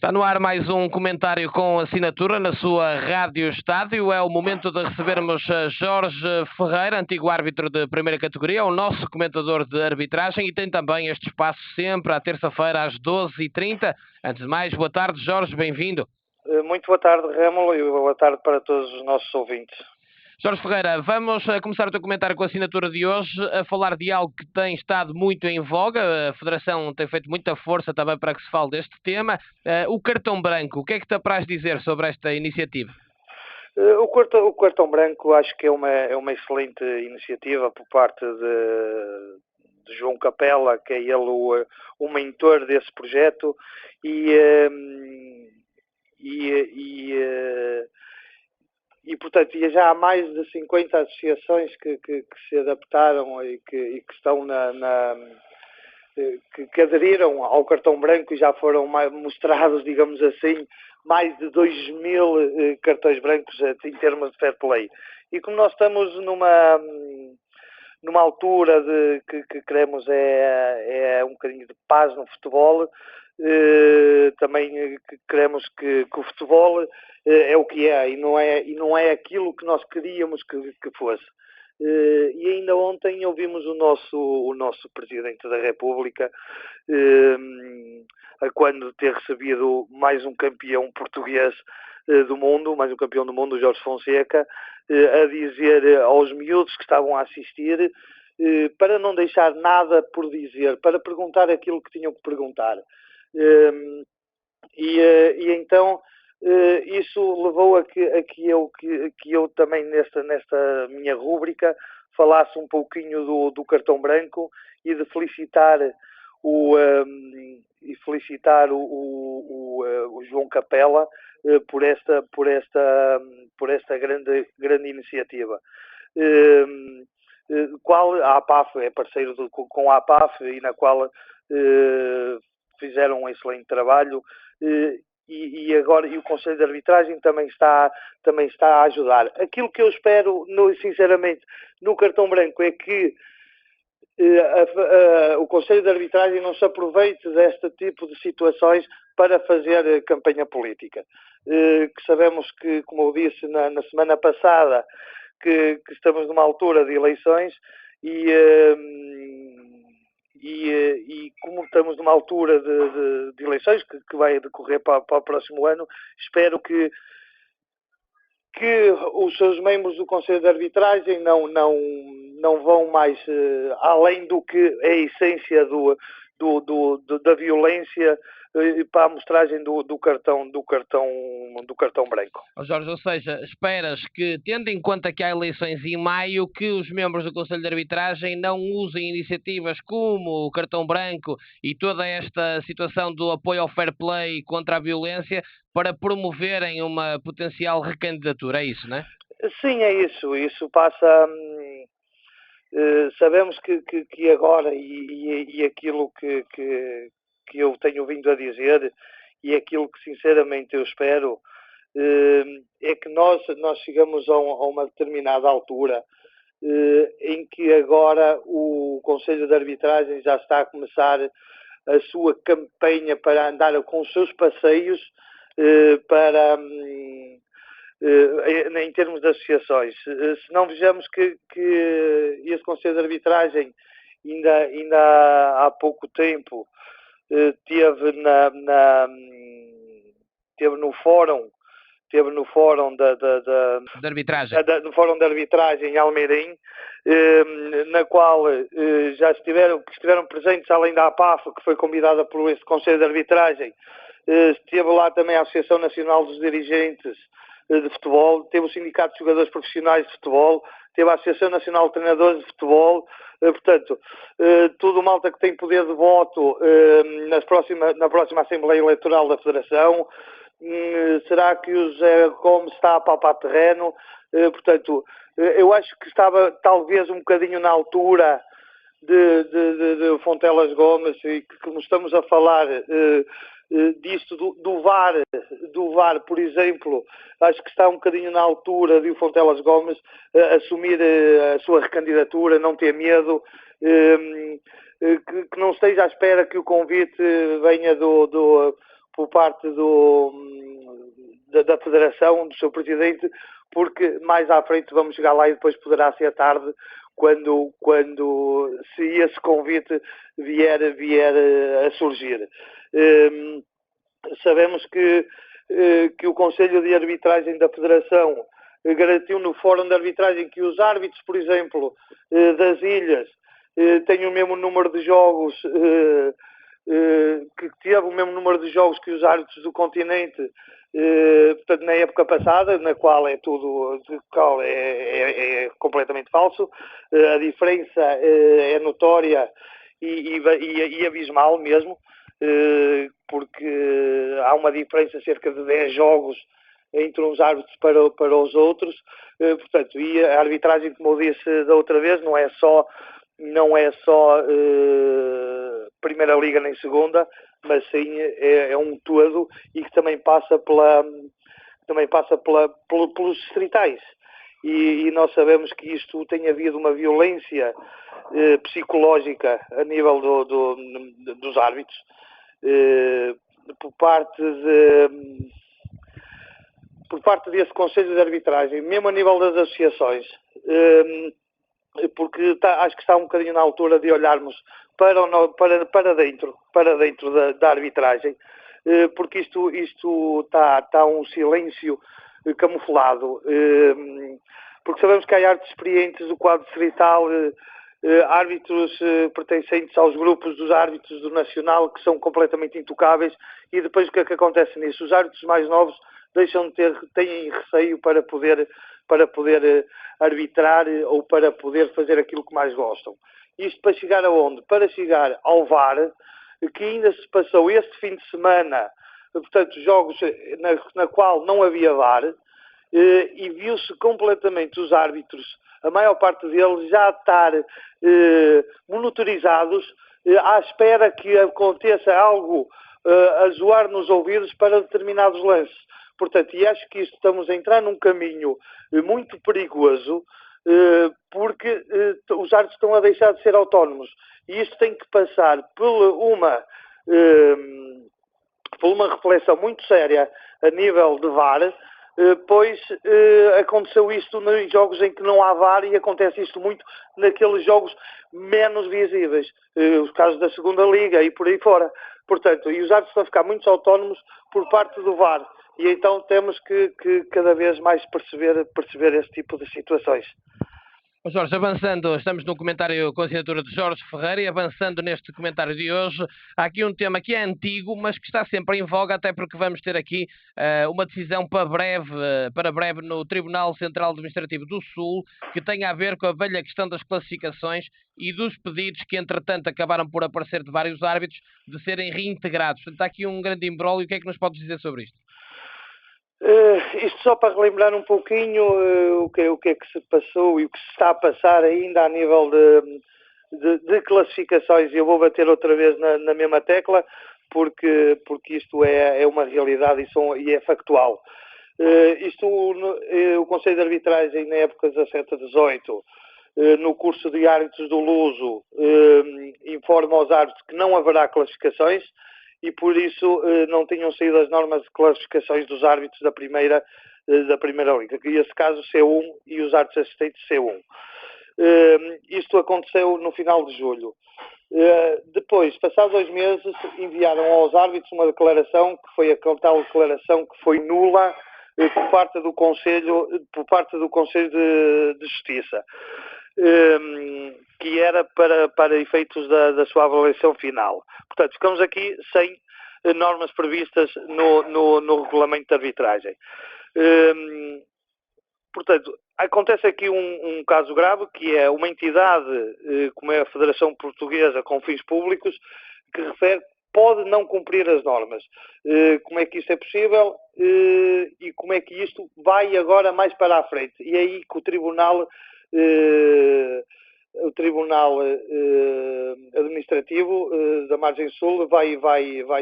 Está no ar mais um comentário com assinatura na sua Rádio Estádio. É o momento de recebermos Jorge Ferreira, antigo árbitro de primeira categoria, o nosso comentador de arbitragem, e tem também este espaço sempre à terça-feira às 12h30. Antes de mais, boa tarde, Jorge, bem-vindo. Muito boa tarde, Rêmulo, e boa tarde para todos os nossos ouvintes. Jorge Ferreira, vamos começar o teu comentário com a assinatura de hoje, a falar de algo que tem estado muito em voga. A Federação tem feito muita força também para que se fale deste tema. O cartão branco, o que é que te apraz dizer sobre esta iniciativa? O cartão branco acho que é uma excelente iniciativa por parte de João Capela, que é ele o mentor desse projeto, e portanto, já há mais de 50 associações que se adaptaram e que estão que aderiram ao cartão branco e já foram mostrados, digamos assim, mais de 2.000 cartões brancos em termos de fair play. E como nós estamos numa altura que queremos é um bocadinho de paz no futebol, também queremos que o futebol é o que é e não é aquilo que nós queríamos que fosse. E ainda ontem ouvimos o nosso Presidente da República, quando ter recebido mais um campeão português do mundo, mais um campeão do mundo, o Jorge Fonseca, a dizer aos miúdos que estavam a assistir para não deixar nada por dizer, para perguntar aquilo que tinham que perguntar. E então isso levou a que eu também nesta minha rúbrica falasse um pouquinho do cartão branco e de felicitar o João Capela por esta grande iniciativa. Qual a APAF é parceiro com a APAF e na qual fizeram um excelente trabalho, e agora o Conselho de Arbitragem também está a ajudar. Aquilo que eu espero, sinceramente, no cartão branco é que o Conselho de Arbitragem não se aproveite deste tipo de situações para fazer campanha política. Que sabemos que, como eu disse na semana passada, que estamos numa altura de eleições e como estamos numa altura de eleições que vai decorrer para o próximo ano, espero que os seus membros do Conselho de Arbitragem não vão mais além do que é a essência da violência para a amostragem do cartão branco. Jorge, ou seja, esperas que, tendo em conta que há eleições em maio, que os membros do Conselho de Arbitragem não usem iniciativas como o cartão branco e toda esta situação do apoio ao fair play contra a violência para promoverem uma potencial recandidatura, é isso, não é? Sim, é isso. Isso passa... sabemos que agora, e aquilo que eu tenho vindo a dizer, e aquilo que sinceramente eu espero, é que nós chegamos a uma determinada altura em que agora o Conselho de Arbitragem já está a começar a sua campanha para andar com os seus passeios em termos de associações. Se não vejamos que esse Conselho de Arbitragem ainda há pouco tempo teve no fórum de arbitragem. No fórum de arbitragem em Almeirim, na qual já estiveram presentes, além da APAF, que foi convidada por esse Conselho de Arbitragem, esteve lá também a Associação Nacional dos Dirigentes de Futebol, teve o Sindicato de Jogadores Profissionais de Futebol, teve a Associação Nacional de Treinadores de Futebol, portanto, tudo malta que tem poder de voto na próxima Assembleia Eleitoral da Federação. Será que o José Gomes está a palpar terreno? Portanto, eu acho que estava talvez um bocadinho na altura de Fontelas Gomes, e que como estamos a falar disto do VAR, por exemplo, acho que está um bocadinho na altura de o Fontelas Gomes assumir a sua recandidatura, não ter medo, que não esteja à espera que o convite venha por parte da Federação, do seu Presidente, porque mais à frente vamos chegar lá e depois poderá ser tarde quando se esse convite vier a surgir. Sabemos que o Conselho de Arbitragem da Federação garantiu no Fórum de Arbitragem que os árbitros, por exemplo, das ilhas, têm o mesmo número de jogos, que teve o mesmo número de jogos que os árbitros do continente, portanto, na época passada, na qual é tudo, é completamente falso. A diferença é notória e abismal mesmo, porque há uma diferença de cerca de 10 jogos entre uns árbitros para os outros. Portanto, e a arbitragem, como eu disse da outra vez, não é só Primeira Liga nem Segunda, mas sim é um todo, e que também passa pelos distritais. E nós sabemos que isto tem havido uma violência psicológica a nível dos árbitros, por parte desse Conselho de Arbitragem, mesmo a nível das associações, porque acho que está um bocadinho na altura de olharmos para dentro da arbitragem, porque isto está um silêncio camuflado, porque sabemos que há árbitros experientes do quadro distrital, árbitros pertencentes aos grupos dos árbitros do Nacional, que são completamente intocáveis, e depois o que é que acontece nisso? Os árbitros mais novos têm receio para poder arbitrar ou para poder fazer aquilo que mais gostam. Isto para chegar aonde? Para chegar ao VAR, que ainda se passou este fim de semana, portanto, jogos na qual não havia VAR, e viu-se completamente os árbitros, a maior parte deles, já estar monitorizados, à espera que aconteça algo a zoar nos ouvidos para determinados lances. Portanto, e acho que estamos a entrar num caminho muito perigoso, porque os árbitros estão a deixar de ser autónomos. E isto tem que passar por uma reflexão muito séria a nível de VAR, pois aconteceu isto nos jogos em que não há VAR, e acontece isto muito naqueles jogos menos visíveis, os casos da Segunda Liga e por aí fora. Portanto, e os árbitros estão a ficar muito autónomos por parte do VAR, e então temos que cada vez mais perceber esse tipo de situações. Jorge, avançando, estamos no comentário com a assinatura de Jorge Ferreira, e avançando neste comentário de hoje, há aqui um tema que é antigo, mas que está sempre em voga, até porque vamos ter aqui uma decisão para breve no Tribunal Central Administrativo do Sul, que tem a ver com a velha questão das classificações e dos pedidos que, entretanto, acabaram por aparecer de vários árbitros de serem reintegrados. Portanto, está aqui um grande imbróglio. O que é que nos podes dizer sobre isto? Isto só para relembrar um pouquinho o que é que se passou e o que se está a passar ainda a nível de classificações. Eu vou bater outra vez na mesma tecla, porque isto é uma realidade e é factual. O Conselho de Arbitragem, na época 17 a 18, no curso de árbitros do Luso, informa aos árbitros que não haverá classificações, e por isso não tinham saído as normas de classificações dos árbitros da Primeira Liga, que nesse caso C1 e os árbitros assistentes C1. Isto aconteceu no final de julho. Depois, passados 2 meses, enviaram aos árbitros uma declaração, que foi a tal declaração que foi nula por parte do Conselho de Justiça, que era para efeitos da sua avaliação final. Portanto, ficamos aqui sem normas previstas no regulamento de arbitragem. Portanto, acontece aqui um caso grave, que é uma entidade, como é a Federação Portuguesa com fins públicos, que refere pode não cumprir as normas. Como é que isto é possível e como é que isto vai agora mais para a frente? E é aí que o Tribunal Administrativo da Margem Sul vai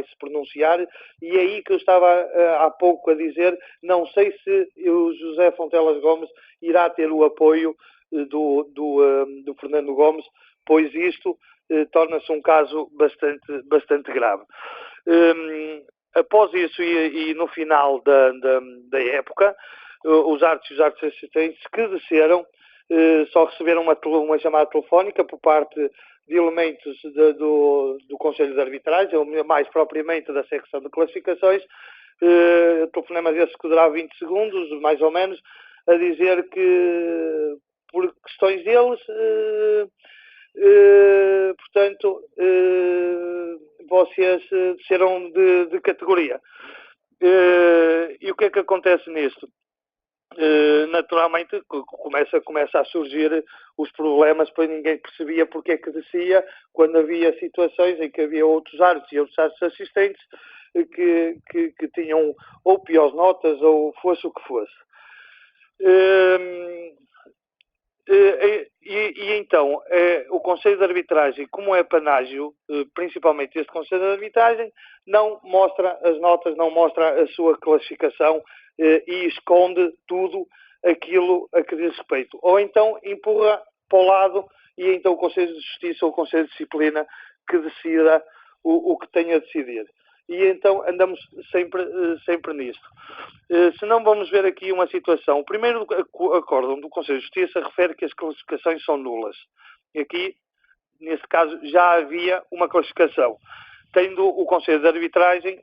se pronunciar, e é aí que eu estava há pouco a dizer, não sei se o José Fontelas Gomes irá ter o apoio do Fernando Gomes, pois isto torna-se um caso bastante grave. após isso e no final da época, os árbitros e os árbitros assistentes que desceram só receberam uma chamada telefónica por parte de elementos do Conselho de Arbitragem, ou mais propriamente da secção de classificações, telefonema desse que durava 20 segundos, mais ou menos, a dizer que por questões deles, portanto, vocês desceram de categoria. E o que é que acontece nisto? Naturalmente começa a surgir os problemas, pois ninguém percebia porque é que descia, quando havia situações em que havia outros árbitros e outros árbitros assistentes que tinham ou piores notas ou fosse o que fosse. E então, o Conselho de Arbitragem, como é panágio, principalmente este Conselho de Arbitragem, não mostra as notas, não mostra a sua classificação e esconde tudo aquilo a que diz respeito. Ou então empurra para o lado e então o Conselho de Justiça ou o Conselho de Disciplina que decida o que tem a decidir. E então andamos sempre nisto. Se não, vamos ver aqui uma situação. O primeiro acórdão do Conselho de Justiça refere que as classificações são nulas. E aqui, nesse caso, já havia uma classificação, tendo o Conselho de Arbitragem,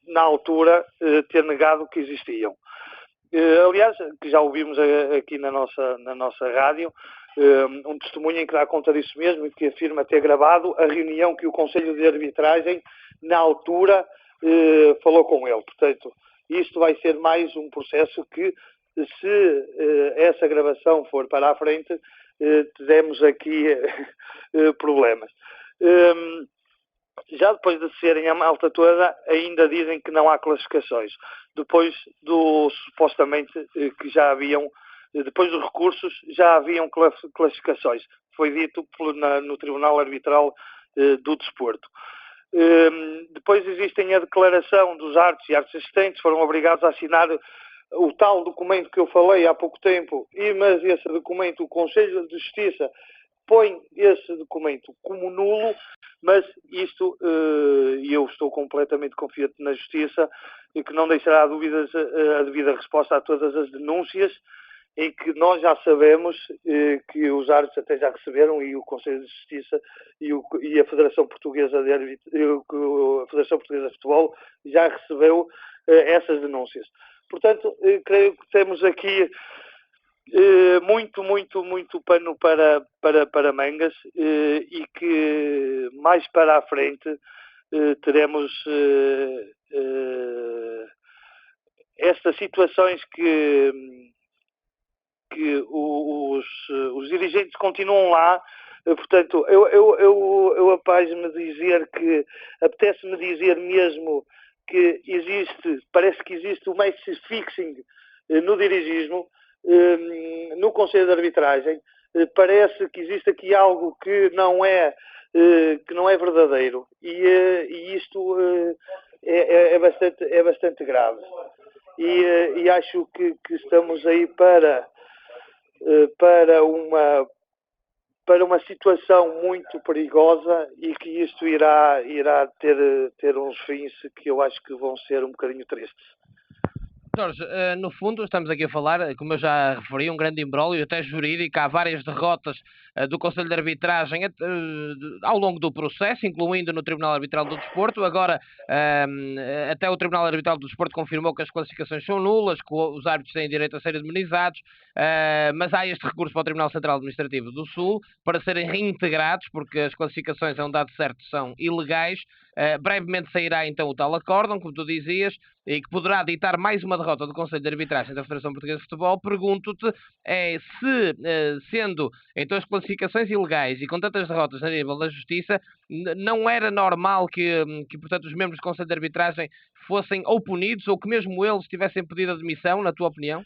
na altura, ter negado que existiam. Aliás, que já ouvimos aqui na nossa rádio, um testemunho em que dá conta disso mesmo e que afirma ter gravado a reunião que o Conselho de Arbitragem, na altura, falou com ele. Portanto, isto vai ser mais um processo que, se essa gravação for para a frente, teremos aqui problemas. Já depois de serem a malta toda, ainda dizem que não há classificações. Depois supostamente, que já haviam, depois dos recursos, já haviam classificações. Foi dito no Tribunal Arbitral do Desporto. Depois existem a declaração dos árbitros e árbitros assistentes, foram obrigados a assinar o tal documento que eu falei há pouco tempo, mas esse documento, o Conselho de Justiça põe esse documento como nulo, mas isto, e eu estou completamente confiante na Justiça, e que não deixará dúvidas a devida resposta a todas as denúncias, em que nós já sabemos que os árbitros até já receberam, e o Conselho de Justiça e a Federação Portuguesa de Futebol já recebeu essas denúncias. Portanto, creio que temos aqui muito pano para mangas, e que mais para a frente teremos estas situações que os dirigentes continuam lá. Portanto, eu apaz-me dizer que, apetece-me dizer mesmo que parece que existe o match fixing no dirigismo, no Conselho de Arbitragem. Parece que existe aqui algo que não é verdadeiro, e isto é bastante grave. E acho que estamos aí para uma situação muito perigosa, e que isto irá ter uns fins que eu acho que vão ser um bocadinho tristes. Jorge, no fundo estamos aqui a falar, como eu já referi, um grande imbróglio, até jurídico. Há várias derrotas do Conselho de Arbitragem ao longo do processo, incluindo no Tribunal Arbitral do Desporto. Agora, até o Tribunal Arbitral do Desporto confirmou que as classificações são nulas, que os árbitros têm direito a serem indemnizados, mas há este recurso para o Tribunal Central Administrativo do Sul para serem reintegrados, porque as classificações, a um dado certo, são ilegais. Brevemente sairá então o tal acórdão, como tu dizias, e que poderá ditar mais uma derrota do Conselho de Arbitragem da Federação Portuguesa de Futebol. Pergunto-te se, sendo então as classificações ilegais e com tantas derrotas a nível da Justiça, não era normal que, portanto, os membros do Conselho de Arbitragem fossem ou punidos, ou que mesmo eles tivessem pedido admissão, na tua opinião?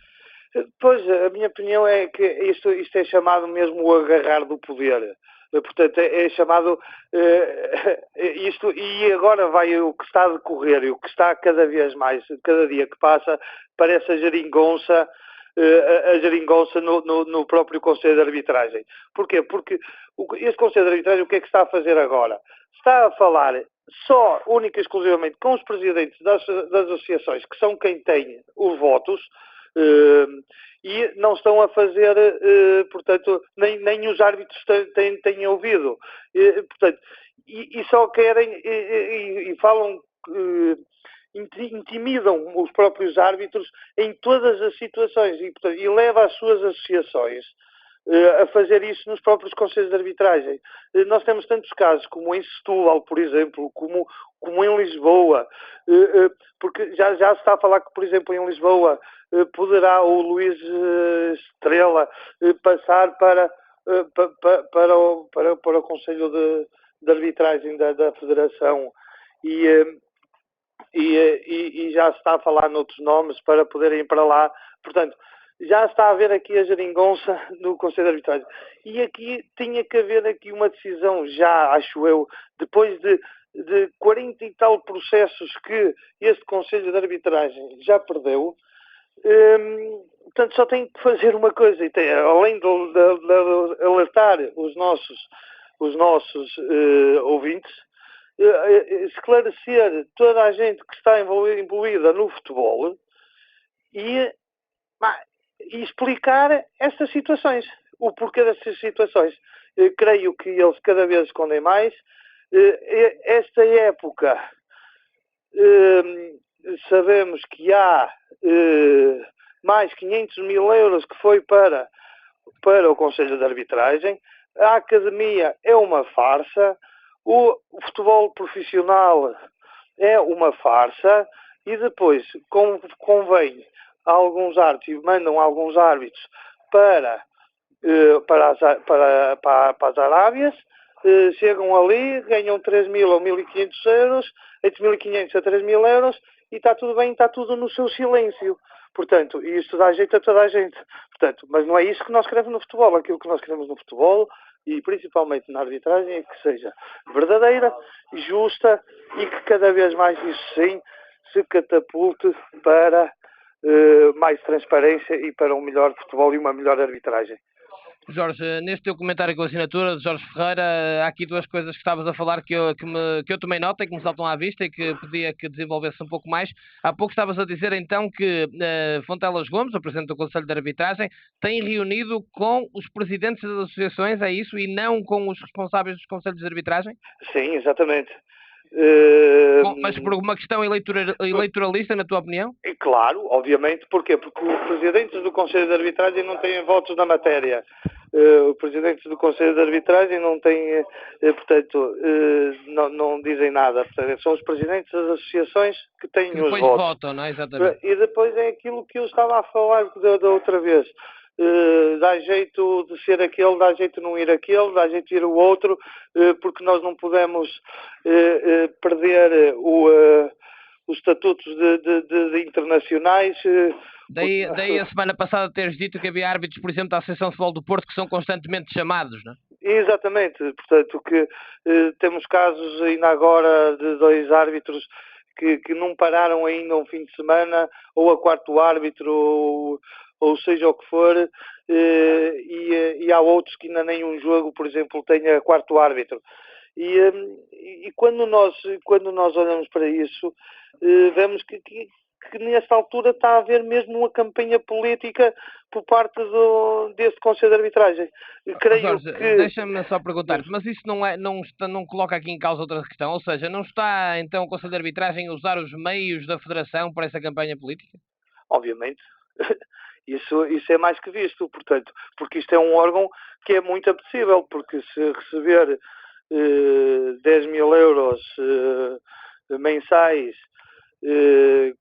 Pois, a minha opinião é que isto é chamado mesmo o agarrar do poder. Portanto, é chamado isto, e agora vai o que está a decorrer, e o que está cada vez mais, cada dia que passa, parece a geringonça no próprio Conselho de Arbitragem. Porquê? Porque este Conselho de Arbitragem, o que é que está a fazer agora? Está a falar só, única e exclusivamente, com os presidentes das associações, que são quem tem os votos, e não estão a fazer, portanto, nem os árbitros têm ouvido. Portanto, e só querem, e falam, intimidam os próprios árbitros em todas as situações e leva as suas associações a fazer isso nos próprios conselhos de arbitragem. Nós temos tantos casos, como em Setúbal, por exemplo, como em Lisboa, porque já se está a falar que, por exemplo, em Lisboa poderá o Luís Estrela passar para o Conselho de Arbitragem da Federação e já se está a falar noutros nomes para poderem ir para lá. Portanto, já está a haver aqui a geringonça no Conselho de Arbitragem. E aqui tinha que haver aqui uma decisão já, acho eu, depois de 40 e tal processos que este Conselho de Arbitragem já perdeu. Portanto, só tem que fazer uma coisa, além de alertar os nossos ouvintes, esclarecer toda a gente que está envolvida no futebol e explicar estas situações, o porquê destas situações. Creio que eles cada vez escondem mais. Esta época sabemos que há mais 500 mil euros que foi para o Conselho de Arbitragem. A academia é uma farsa. O futebol profissional é uma farsa. E depois convém a alguns árbitros, mandam alguns árbitros para as Arábias, chegam ali, ganham 3.000 ou 1.500 euros, entre 1.500 a 3.000 euros, e está tudo bem, está tudo no seu silêncio. Portanto, e isto dá jeito a toda a gente. Portanto, mas não é isso que nós queremos no futebol. Aquilo que nós queremos no futebol, e principalmente na arbitragem, é que seja verdadeira, justa, e que cada vez mais isso sim se catapulte para mais transparência e para um melhor futebol e uma melhor arbitragem. Jorge, neste teu comentário com a assinatura de Jorge Ferreira, há aqui duas coisas que estavas a falar que eu tomei nota e que me saltam à vista e que pedia que desenvolvesse um pouco mais. Há pouco estavas a dizer então que Fontelas Gomes, o Presidente do Conselho de Arbitragem, tem reunido com os presidentes das associações, é isso, e não com os responsáveis dos Conselhos de Arbitragem? Sim, exatamente. Mas por uma questão eleitoralista, na tua opinião? Claro, obviamente. Porquê? Porque os presidentes do Conselho de Arbitragem não têm votos na matéria. Os presidentes do Conselho de Arbitragem não têm, portanto, não dizem nada. Portanto, são os presidentes das associações que têm os votos. Depois votam, não é? Exatamente. E depois é aquilo que eu estava a falar da outra vez. Dá jeito de ser aquele, dá jeito de não ir aquele, dá jeito de ir o outro, porque nós não podemos perder os estatutos de internacionais. Daí a semana passada teres dito que havia árbitros, por exemplo, da Associação de Futebol do Porto, que são constantemente chamados, não é? Exatamente. Portanto, que temos casos ainda agora de 2 árbitros que não pararam ainda um fim de semana, ou a quarto árbitro, ou seja o que for, e há outros que ainda nem um jogo, por exemplo, tenha quarto árbitro. E quando nós olhamos para isso, vemos que nesta altura está a haver mesmo uma campanha política por parte deste Conselho de Arbitragem. Jorge, deixa-me só perguntar, mas isso não coloca aqui em causa outra questão? Ou seja, não está então o Conselho de Arbitragem a usar os meios da Federação para essa campanha política? Obviamente. Isso é mais que visto, portanto, porque isto é um órgão que é muito apetecível, porque se receber 10.000 euros mensais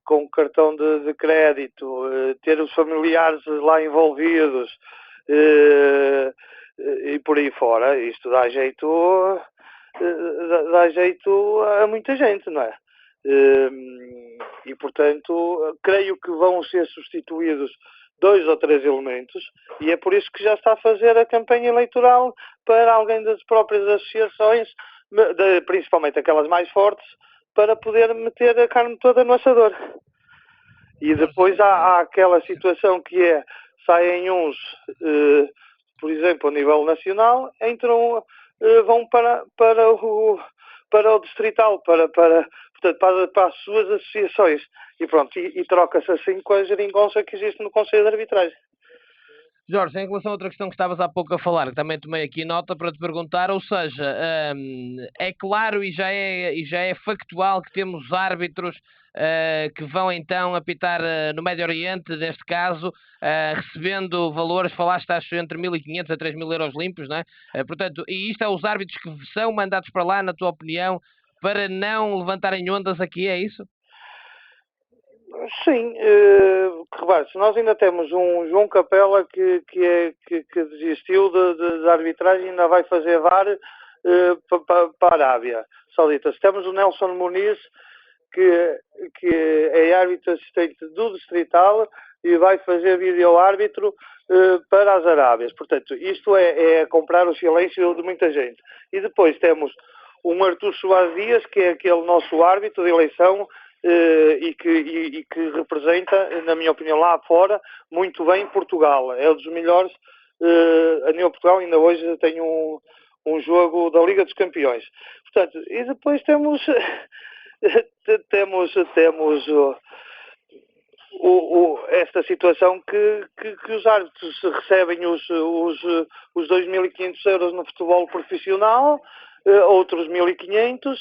com cartão de crédito, ter os familiares lá envolvidos e por aí fora, isto dá jeito a muita gente, não é? E portanto, creio que vão ser substituídos 2 ou 3 elementos, e é por isso que já está a fazer a campanha eleitoral para alguém das próprias associações, principalmente aquelas mais fortes, para poder meter a carne toda no assador. E depois há aquela situação que saem uns, por exemplo, a nível nacional, vão para para o distrital, portanto, para as suas associações. E pronto, e troca-se assim com a geringonça que existe no Conselho de Arbitragem. Jorge, em relação a outra questão que estavas há pouco a falar, que também tomei aqui nota para te perguntar, ou seja, é claro e já é factual que temos árbitros que vão então apitar no Médio Oriente, neste caso, recebendo valores, falaste acho entre 1.500 a 3.000 euros limpos, não é? Portanto, e isto é os árbitros que são mandados para lá, na tua opinião, para não levantarem ondas aqui, é isso? Sim, repare, se nós ainda temos um João Capela que desistiu de arbitragem e ainda vai fazer VAR para a Arábia Saudita. Se temos o Nelson Muniz, que é árbitro assistente do Distrital e vai fazer vídeo-árbitro para as Arábias. Portanto, isto é comprar o silêncio de muita gente. E depois temos um Artur Soares Dias, que é aquele nosso árbitro de eleição, e que representa, na minha opinião, lá fora, muito bem Portugal. É um dos melhores a nível Portugal. Ainda hoje tem um jogo da Liga dos Campeões. Portanto, e depois temos esta situação que os árbitros recebem os 2.500 euros no futebol profissional, outros 1.500,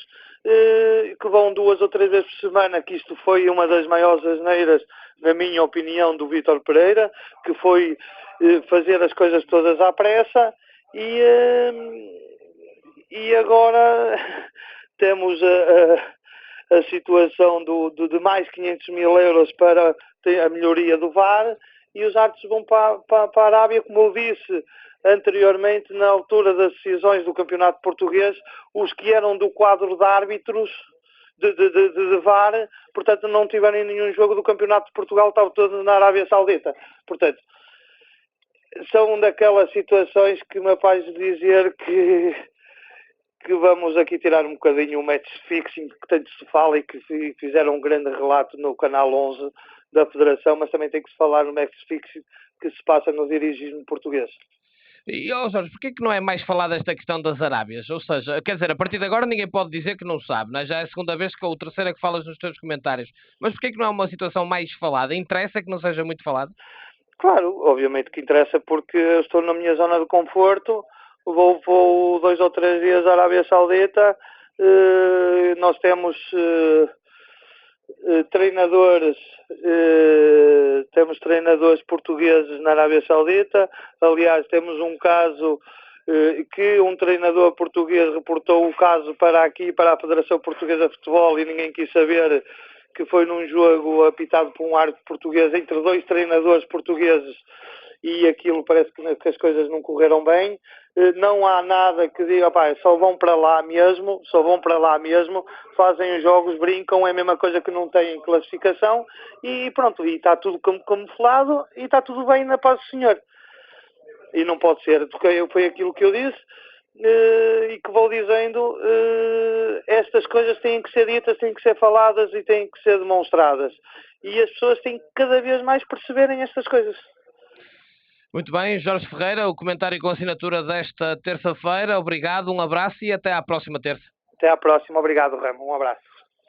que vão 2 ou 3 vezes por semana, que isto foi uma das maiores asneiras, na minha opinião, do Vítor Pereira, que foi fazer as coisas todas à pressa e agora temos a situação de mais 500.000 euros para a melhoria do VAR e os árbitros vão para a Arábia, como eu disse anteriormente, na altura das decisões do Campeonato Português, os que eram do quadro de árbitros de VAR, portanto não tiverem nenhum jogo do Campeonato de Portugal, estavam todos na Arábia Saudita. Portanto, são daquelas situações que me faz dizer que vamos aqui tirar um bocadinho o match fixing, que tanto se fala e que fizeram um grande relato no canal 11 da Federação, mas também tem que se falar no match fixing que se passa no dirigismo português. E, Jorge, porquê que não é mais falada esta questão das Arábias? Ou seja, quer dizer, a partir de agora ninguém pode dizer que não sabe, não é? Já é a segunda vez ou terceira que falas nos teus comentários. Mas porquê que não é uma situação mais falada? Interessa que não seja muito falada? Claro, obviamente que interessa, porque eu estou na minha zona de conforto, vou 2 ou 3 dias à Arábia Saudita, nós temos treinadores portugueses na Arábia Saudita. Aliás, temos um caso que um treinador português reportou o caso para aqui, para a Federação Portuguesa de Futebol, e ninguém quis saber, que foi num jogo apitado por um árbitro português entre 2 treinadores portugueses, e aquilo parece que as coisas não correram bem. Não há nada que diga, pá, só vão para lá mesmo, fazem os jogos, brincam, é a mesma coisa que não têm classificação, e pronto, e está tudo camuflado, e está tudo bem na paz do Senhor. E não pode ser, porque foi aquilo que eu disse, e que vou dizendo, estas coisas têm que ser ditas, têm que ser faladas e têm que ser demonstradas. E as pessoas têm que cada vez mais perceberem estas coisas. Muito bem, Jorge Ferreira, o comentário com assinatura desta terça-feira. Obrigado, um abraço e até à próxima terça. Até à próxima, obrigado, Ramo, um abraço.